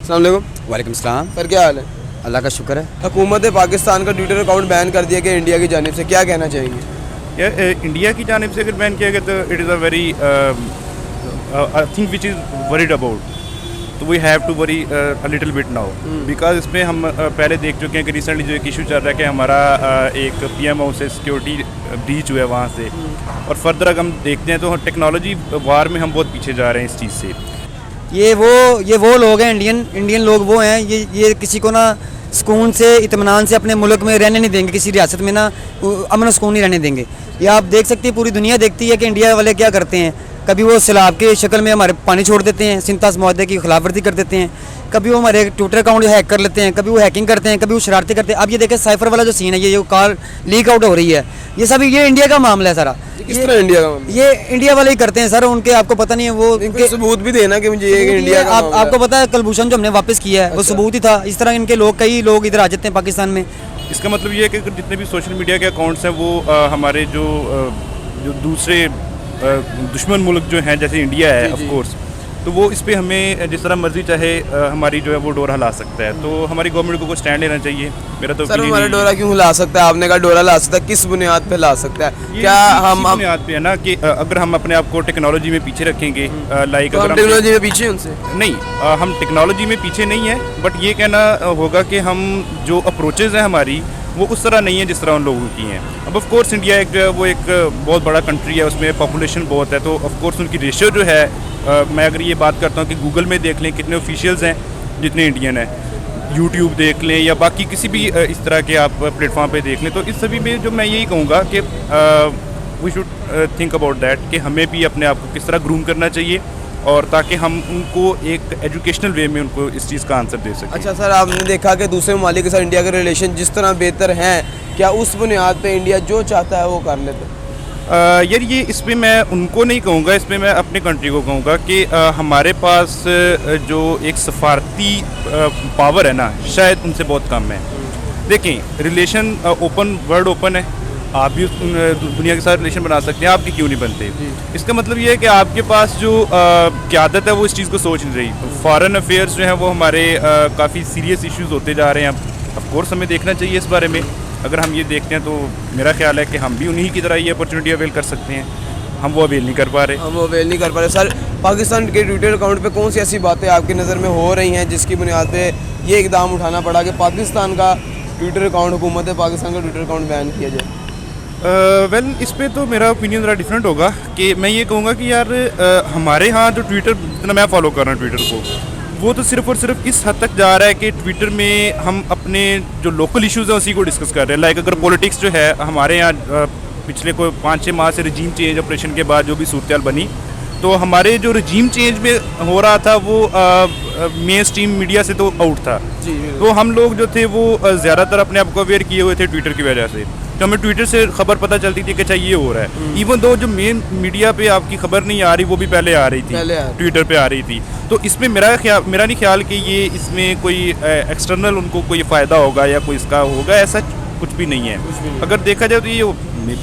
अस्सलाम वालेकुम। वालेकुम सलाम। सर क्या हाल है? अल्लाह का शुक्र है। हुकूमत पाकिस्तान का ट्विटर अकाउंट बैन कर दिया गया इंडिया की जानिब से, क्या कहना चाहेंगे? इंडिया की जानिब से अगर बैन किया गया तो it is a very thing which is worried about, तो we have to worry a little bit now because इसमें हम पहले देख चुके हैं कि रिसेंटली जो एक इशू चल रहा है कि हमारा एक PM हाउस से सिक्योरिटी ब्रीच हुआ है वहाँ से, और फर्दर अगर हम देखते हैं तो टेक्नोलॉजी वार में हम बहुत पीछे जा रहे हैं इस चीज़ से। ये वो लोग हैं, इंडियन लोग वो हैं, ये किसी को ना सुकून से इत्मीनान से अपने मुल्क में रहने नहीं देंगे, किसी रियासत में ना अमन सुकून नहीं रहने देंगे। ये आप देख सकते हैं, पूरी दुनिया देखती है कि इंडिया वाले क्या करते हैं। कभी वो सैलाब के शक्ल में हमारे पानी छोड़ देते हैं, सिंतास मुआहदे की खिलाफ वर्जी कर देते हैं, कभी वो हमारे ट्विटर अकाउंट हैक कर लेते हैं, कभी वो हैकिंग करते हैं, कभी वो शरारतें करते हैं। अब ये देखें साइफर वाला जो सीन है, ये कार लीक आउट हो रही है, ये सब ये इंडिया का मामला है सारा। किस तरह इंडिया का मामला? ये इंडिया वाले ही करते हैं सर, उनके आपको पता नहीं है वो इनके सबूत भी देना कि मुझे ये इंडिया का मामला है। आपको पता है कलभूषण जो हमने वापस किया है वो सबूत ही था। इस तरह इनके लोग, कई लोग इधर आ जाते हैं पाकिस्तान में। इसका मतलब ये है कि जितने भी सोशल मीडिया के अकाउंट्स हैं वो हमारे जो दूसरे दुश्मन मुल्क जो हैं जैसे इंडिया है ऑफ कोर्स, तो वो इस पे हमें जिस तरह मर्जी चाहे हमारी जो है वो डोर हिला सकता है। तो हमारी गवर्नमेंट को स्टैंड लेना चाहिए। मेरा तो सर हमारा डोरा क्यों हिला सकता है? आपने कहा डोरा ला सकता है, किस बुनियाद पे ला सकता है? क्या हम बुनियाद पे है ना कि अगर हम अपने आप को टेक्नोलॉजी में पीछे रखेंगे, लाइक तो अगर हम टेक्नोलॉजी में पीछे उनसे नहीं, हम टेक्नोलॉजी में पीछे नहीं है, बट ये कहना होगा कि हम जो अप्रोचेज़ हैं हमारी वो उस तरह नहीं है जिस तरह उन लोगों की हैं। अब ऑफ कोर्स इंडिया एक जो है वो एक बहुत बड़ा कंट्री है, उसमें पॉपुलेशन बहुत है, तो ऑफ कोर्स उनकी रेशियो जो है मैं अगर ये बात करता हूँ कि गूगल में देख लें कितने ऑफिशियल्स हैं जितने इंडियन हैं, यूट्यूब देख लें या बाकी किसी भी इस तरह के आप प्लेटफॉर्म पे देख लें, तो इस सभी में जो मैं यही कहूँगा कि we should think about that कि हमें भी अपने आप को किस तरह ग्रूम करना चाहिए, और ताकि हम उनको एक एजुकेशनल वे में उनको इस चीज़ का आंसर दे सकें। अच्छा सर, आपने देखा कि दूसरे ममालिक के साथ इंडिया के रिलेशन जिस तरह बेहतर हैं, क्या उस बुनियाद पे इंडिया जो चाहता है वो कर लेता है? यार ये इस पर मैं उनको नहीं कहूँगा, इस पर मैं अपनी कंट्री को कहूँगा कि हमारे पास जो एक सफारती पावर है ना, शायद उनसे बहुत कम है। देखें, रिलेशन ओपन, वर्ल्ड ओपन है, आप भी दुनिया के साथ रिलेशन बना सकते हैं, आपके क्यों नहीं बनते? इसका मतलब ये है कि आपके पास जो क़यादत है वो इस चीज़ को सोच नहीं रही। फॉरेन अफेयर्स जो हैं वो हमारे काफ़ी सीरियस इश्यूज़ होते जा रहे हैं। ऑफ कोर्स हमें देखना चाहिए इस बारे में। अगर हम ये देखते हैं तो मेरा ख्याल है कि हम भी उन्हीं की तरह ये अपॉर्चुनिटी अवेल कर सकते हैं। हम वो अवेल नहीं कर पा रहे। सर पाकिस्तान के ट्विटर अकाउंट पे कौन सी ऐसी बातें आपकी नज़र में हो रही हैं जिसकी बुनियाद पे ये इकदाम उठाना पड़ा कि पाकिस्तान का ट्विटर अकाउंट, हुकूमत पाकिस्तान का ट्विटर अकाउंट बैन किया जाए? वेल इस पे तो मेरा ओपिनियन ज़रा डिफरेंट होगा कि मैं ये कहूँगा कि यार हमारे यहाँ जो ट्विटर, जितना मैं फॉलो कर रहा हूँ ट्विटर को, वो तो सिर्फ और सिर्फ इस हद तक जा रहा है कि ट्विटर में हम अपने जो लोकल इश्यूज़ हैं उसी को डिस्कस कर रहे हैं। लाइक अगर पॉलिटिक्स जो है हमारे यहाँ पिछले कोई 5-6 माह से रजीम चेंज ऑपरेशन के बाद जो भी सूरत बनी, तो हमारे जो रजीम चेंज में हो रहा था वो मेन स्ट्रीम मीडिया से तो आउट था। तो हम लोग जो थे वो ज़्यादातर अपने आप को अवेयर किए हुए थे ट्विटर की वजह से, तो हमें ट्विटर से खबर पता चलती थी कि अच्छा ये हो रहा है। इवन दो जो मेन मीडिया पे आपकी खबर नहीं आ रही वो भी पहले आ रही थी, ट्विटर पे आ रही थी। तो इसमें मेरा नहीं ख्याल कि ये इसमें कोई एक्सटर्नल उनको कोई फ़ायदा होगा या कोई इसका होगा, ऐसा कुछ भी नहीं है। अगर देखा जाए तो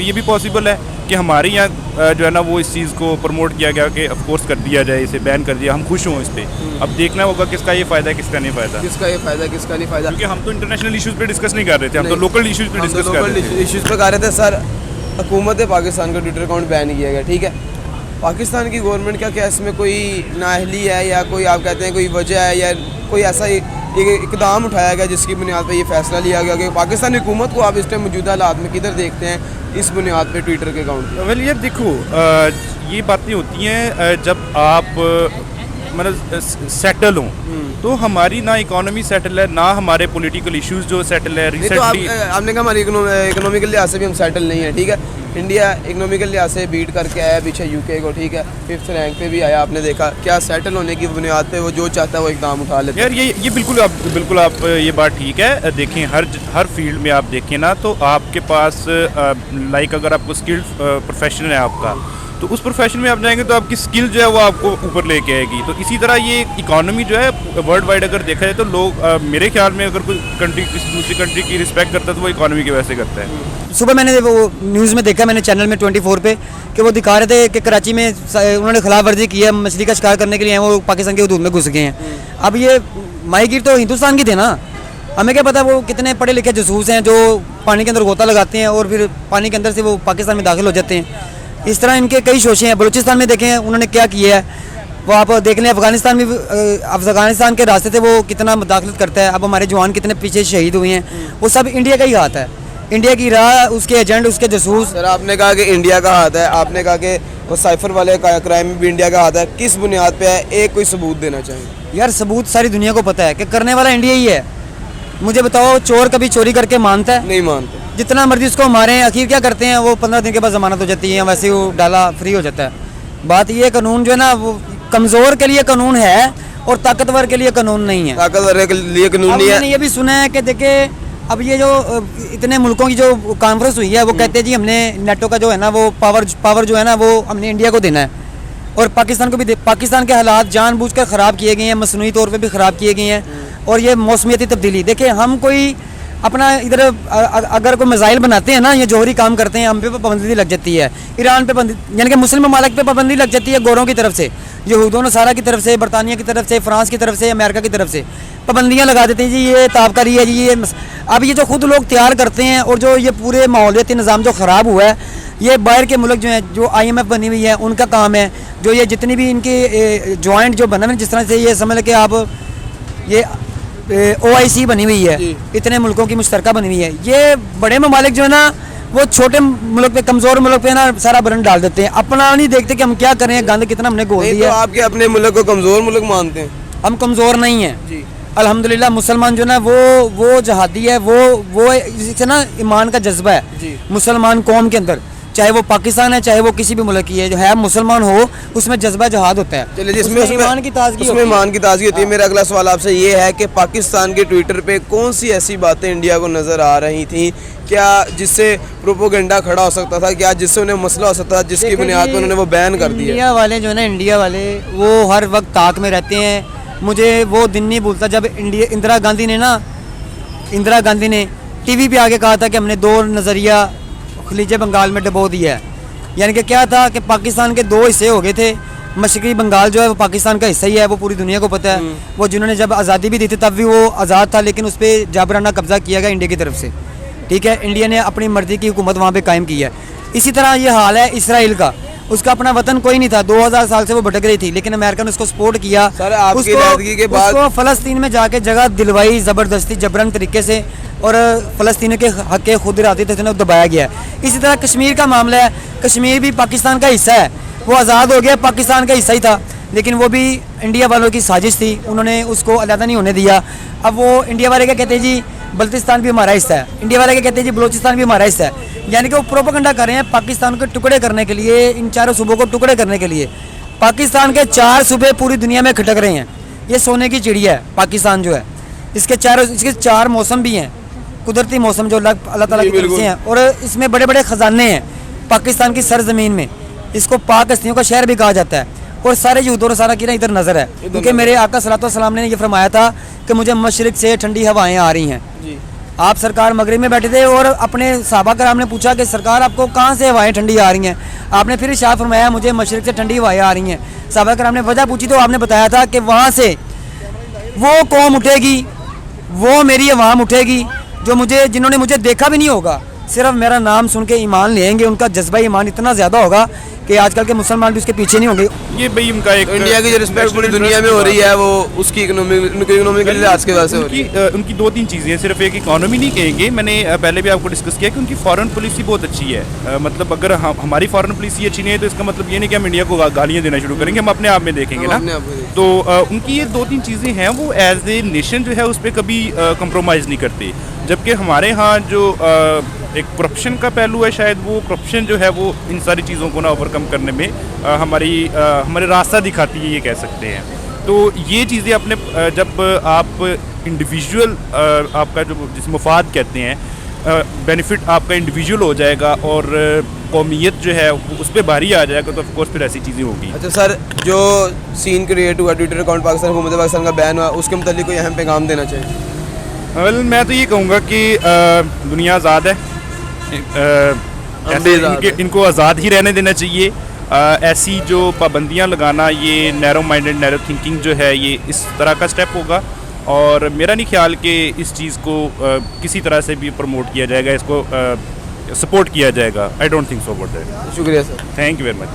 ये भी पॉसिबल है कि हमारे यहाँ जो है ना वो इस चीज़ को प्रमोट किया गया कि ऑफ कोर्स कर दिया जाए, इसे बैन कर दिया, हम खुश हों इस पर। अब देखना होगा किसका ये फ़ायदा है, किसका नहीं फ़ायदा, किसका ये फ़ायदा, किसका नहीं फ़ायदा। क्योंकि हम तो इंटरनेशनल इश्यूज़ पे डिस्कस नहीं कर रहे थे, हम तो लोकल इश्यूज़ पे डिस्कस कर रहे थे। इश्यूज़ पे कर रहे थे। सर हुकूमत पाकिस्तान का ट्विटर अकाउंट बैन किया गया, ठीक है, पाकिस्तान की गवर्नमेंट का क्या इसमें कोई नाअहली है या कोई आप कहते हैं कोई वजह है या कोई ऐसा इकदाम उठाया गया जिसकी बुनियाद पे ये फैसला लिया गया कि पाकिस्तानी हुकूमत को आप इस टाइम मौजूदा हालात में किधर देखते हैं इस बुनियाद पे ट्विटर के अकाउंट? वेल यार देखो, ये बातें होती हैं जब आप मतलब सेटल हों, तो हमारी ना इकोनॉमी सेटल है, ना हमारे पॉलिटिकल इश्यूज जो सेटल है। रिसेंटली आपने कहा हमारी इकोनॉमिकल लिहाज से भी हम सेटल नहीं है, ठीक है, इंडिया इकोनॉमिकल लिहाज से बीट करके आया पीछे यूके को, ठीक है, 5th रैंक पे भी आया। आपने देखा क्या सेटल होने की बुनियाद पे वो जो चाहता है वो इकदाम उठा लेता है। यार ये बिल्कुल आप ये बात ठीक है। देखें हर फील्ड में आप देखें ना तो आपके पास लाइक अगर आपको स्किल्ड प्रोफेशन है आपका, तो उस प्रोफेशन में आप जाएंगे तो आपकी स्किल जो है वो आपको ऊपर लेके आएगी। तो इसी तरह ये इकोनॉमी जो है वर्ल्ड वाइड अगर देखा जाए तो लोग मेरे ख्याल में अगर कोई कंट्री किसी दूसरी कंट्री की रिस्पेक्ट करता है तो वो इकोनॉमी की वजह से करता है। सुबह मैंने वो न्यूज़ में देखा, मैंने चैनल में 24 पे कि वो दिखा रहे थे कि कराची में उन्होंने खिलाफ वर्जी की है, मछली का शिकार करने के लिए वो पाकिस्तान की हदूद में घुस गए हैं। अब ये माहीगीर तो हिंदुस्तान की थे ना, हमें क्या पता वो कितने पढ़े लिखे जासूस हैं जो पानी के अंदर गोता लगाते हैं और फिर पानी के अंदर से वो पाकिस्तान में दाखिल हो जाते हैं। इस तरह इनके कई शोशे हैं। बलूचिस्तान में देखें उन्होंने क्या किया है, वो आप देख लें। अफगानिस्तान में अफगानिस्तान के रास्ते से वो कितना मुदाखलत करता है। अब हमारे जवान कितने पीछे शहीद हुए हैं, वो सब इंडिया का ही हाथ है। इंडिया की राह, उसके एजेंट, उसके जासूस। सर आपने कहा कि इंडिया का हाथ है, आपने कहा कि वो साइफर वाले क्राइम में भी इंडिया का हाथ है, किस बुनियाद पे है? एक कोई सबूत देना चाहिए। यार सबूत सारी दुनिया को पता है कि करने वाला इंडिया ही है। मुझे बताओ, चोर कभी चोरी करके मानता है? नहीं मानते। जितना मर्जी उसको मारें, आखिर क्या करते हैं वो 15 दिन के बाद जमानत हो जाती है, वैसे वो डाला फ्री हो जाता है। बात ये, कानून जो है ना वो कमज़ोर के लिए कानून है और ताकतवर के लिए कानून नहीं है। ताकतवर के लिए कानून अब नहीं मैंने है। ये भी सुना है कि देखिए अब ये जो इतने मुल्कों की जो कॉन्फ्रेंस हुई है वो कहते हैं जी हमने नेटो का जो है ना वो पावर जो है ना वो हमने इंडिया को देना है और पाकिस्तान को भी पाकिस्तान के हालात जानबूझकर ख़राब किए गए हैं, मसनूई तौर पे भी ख़राब किए गए हैं। और ये मौसमियती तब्दीली, देखिए हम कोई अपना इधर अगर कोई मिसाइल बनाते हैं ना, ये जौहरी काम करते हैं, हम पे पाबंदी लग जाती है। ईरान पे यानी कि मुस्लिम ममालिक पे पाबंदी लग जाती है, गोरों की तरफ से, यहूदों नसारा की तरफ से, बरतानिया की तरफ से, फ्रांस की तरफ से, अमेरिका की तरफ से पाबंदियाँ लगा देते हैं जी, ये ताबकारी है जी, ये अब ये जो खुद लोग तैयार करते हैं और जो ये पूरे माहौलियाती निज़ाम जो ख़राब हुआ है, ये बाहर के मुल्क जो हैं, जो IMF बनी हुई है उनका काम है। जो ये जितनी भी इनकी जॉइंट जो बना हुए, जिस तरह से ये समझ के आप ये OIC बनी हुई है, इतने मुल्कों की मुश्तरका बनी हुई है, ये बड़े ममालिक जो है ना वो छोटे मुल्क पे, कमज़ोर मुल्क पे ना सारा बरन डाल देते हैं, अपना नहीं देखते कि हम क्या करें, गंद कितना हमने घोल नहीं तो दिया। आपके अपने मुल्क को कमज़ोर मुल्क मानते हैं? हम कमज़ोर नहीं हैं जी। अल्हम्दुलिल्लाह। मुसलमान जो ना वो जहादी है, वो इससे ना ईमान का जज्बा है जी। मुसलमान कौम के अंदर, चाहे वो पाकिस्तान है चाहे वो किसी भी मुल्क की है, जो है मुसलमान हो उसमें जज्बा जहाद होता है। चलिए, जिसमें उसमें ईमान की ताजगी उसमें होती है। ईमान की ताजगी होती है। मेरा अगला सवाल आपसे ये है कि पाकिस्तान के ट्विटर पे कौन सी ऐसी बातें इंडिया को नज़र आ रही थी क्या जिससे प्रोपोगंडा खड़ा हो सकता था, क्या जिससे उन्हें मसला हो सकता था, जिसकी बुनियाद पर उन्होंने वो बैन कर दिया? इंडिया वाले जो है ना, इंडिया वाले वो हर वक्त ताक में रहते हैं। मुझे वो दिन नहीं भूलता जब इंदिरा गांधी ने टीवी पे आके कहा था कि हमने 2 नज़रिया खलीज बंगाल में डबो दिया है। यानी कि क्या था कि पाकिस्तान के 2 हिस्से हो गए थे। मशरक़ी बंगाल जो है वो पाकिस्तान का हिस्सा ही है, वो पूरी दुनिया को पता है। वो जिन्होंने जब आज़ादी भी दी थी तब भी वो आज़ाद था, लेकिन उस पर जाबराना कब्जा किया गया इंडिया की तरफ से। ठीक है, इंडिया ने अपनी मर्जी की हुकूमत वहाँ पे कायम की है। इसी तरह ये हाल है इसराइल का, उसका अपना वतन कोई नहीं था, 2000 साल से वो भटक रही थी, लेकिन अमेरिका ने उसको सपोर्ट किया। सर आपकी लादगी के बाद उसको फ़लस्तीन में जाके जगह दिलवाई ज़बरदस्ती जबरन तरीके से, और फ़लस्तीन के हक़ के खुद इरादे थे दबाया गया है। इसी तरह कश्मीर का मामला है, कश्मीर भी पाकिस्तान का हिस्सा है, वो आज़ाद हो गया, पाकिस्तान का हिस्सा ही था, लेकिन वो भी इंडिया वालों की साजिश थी, उन्होंने उसको अलहदा नहीं होने दिया। अब वो इंडिया वाले क्या कहते हैं जी, बल्तिस्तान भी हमारा हिस्सा है, इंडिया वाले क्या कहते हैं जी, बलूचिस्तान भी हमारा हिस्सा है। यानी कि वो प्रोपेगेंडा कर रहे हैं पाकिस्तान को टुकड़े करने के लिए, इन 4 सूबों को टुकड़े करने के लिए। पाकिस्तान के 4 सूबे पूरी दुनिया में खटक रहे हैं। ये सोने की चिड़िया है पाकिस्तान जो है, इसके 4 मौसम भी हैं, कुदरती मौसम जो अल्लाह ताला की तरफ से हैं, और इसमें बड़े बड़े ख़जाने हैं पाकिस्तान की सरजमीन में। इसको पाक हस्तियों का शहर भी कहा जाता है, और सारे यहूदों और सारा की ना इधर नज़र है, क्योंकि मेरे आका सल्लल्लाहु अलैहि वसल्लम ने ये फरमाया था कि मुझे मशरिक़ से ठंडी हवाएं आ रही हैं। आप सरकार मगरिब में बैठे थे और अपने सहाबा कराम ने पूछा कि सरकार आपको कहाँ से हवाएं ठंडी आ रही हैं? आपने फिर इरशाद फरमाया मुझे मशरिक़ से ठंडी हवाएं आ रही हैं। सहाबा कराम ने वजह पूछी तो आपने बताया था कि वहाँ से वो कौम उठेगी, वो मेरी अवाम उठेगी जिन्होंने मुझे देखा भी नहीं होगा, सिर्फ मेरा नाम सुन के ईमान लेंगे। उनका जज्बा ईमान इतना ज़्यादा होगा कि आजकल के मुसलमान भी उसके पीछे नहीं होंगे। ये भाई उनका एक इंडिया की जो रिस्पेक्ट पूरी दुनिया में हो रही है वो उसकी इकोनॉमी के लिहाज के वजह से हो रही है। उनकी 2-3 चीज़ें हैं, सिर्फ एक इकोनॉमी नहीं कहेंगे। मैंने पहले भी आपको डिस्कस किया कि उनकी फॉरेन पॉलिसी बहुत अच्छी है। मतलब अगर हमारी फॉरेन पॉलिसी अच्छी नहीं है तो इसका मतलब ये नहीं कि हम इंडिया को गालियाँ देना शुरू करेंगे, हम अपने आप में देखेंगे ना। तो उनकी ये 2-3 चीज़ें हैं, वो एज ए नेशन जो है उस पर कभी कंप्रोमाइज़ नहीं करते। जबकि हमारे यहाँ जो एक करप्शन का पहलू है, शायद वो करप्शन जो है वो इन सारी चीज़ों को ना ओवरकम करने में हमारे रास्ता दिखाती है, ये कह सकते हैं। तो ये चीज़ें अपने जब आप इंडिविजुअल आपका जो जिस मुफाद कहते हैं बेनिफिट आपका इंडिविजुअल हो जाएगा और कौमियत जो है उस पर भारी आ जाएगा, तो ऑफकोर्स फिर ऐसी चीज़ें होगी। अच्छा सर, जो सीन क्रिएट हुआ ट्विटर अकाउंट पाकिस्तान हुकूमत पाकिस्तान का बैन हुआ, उसके मुतालिक कोई अहम पैगाम देना चाहिए? वेल मैं तो ये कहूँगा कि दुनिया आज़ाद है, इनको आज़ाद ही रहने देना चाहिए। ऐसी जो पाबंदियाँ लगाना, ये नैरो माइंडेड नैरो थिंकिंग जो है, ये इस तरह का स्टेप होगा। और मेरा नहीं ख्याल कि इस चीज़ को किसी तरह से भी प्रमोट किया जाएगा, इसको सपोर्ट किया जाएगा। I don't think so about that. शुक्रिया sir. Thank you very much.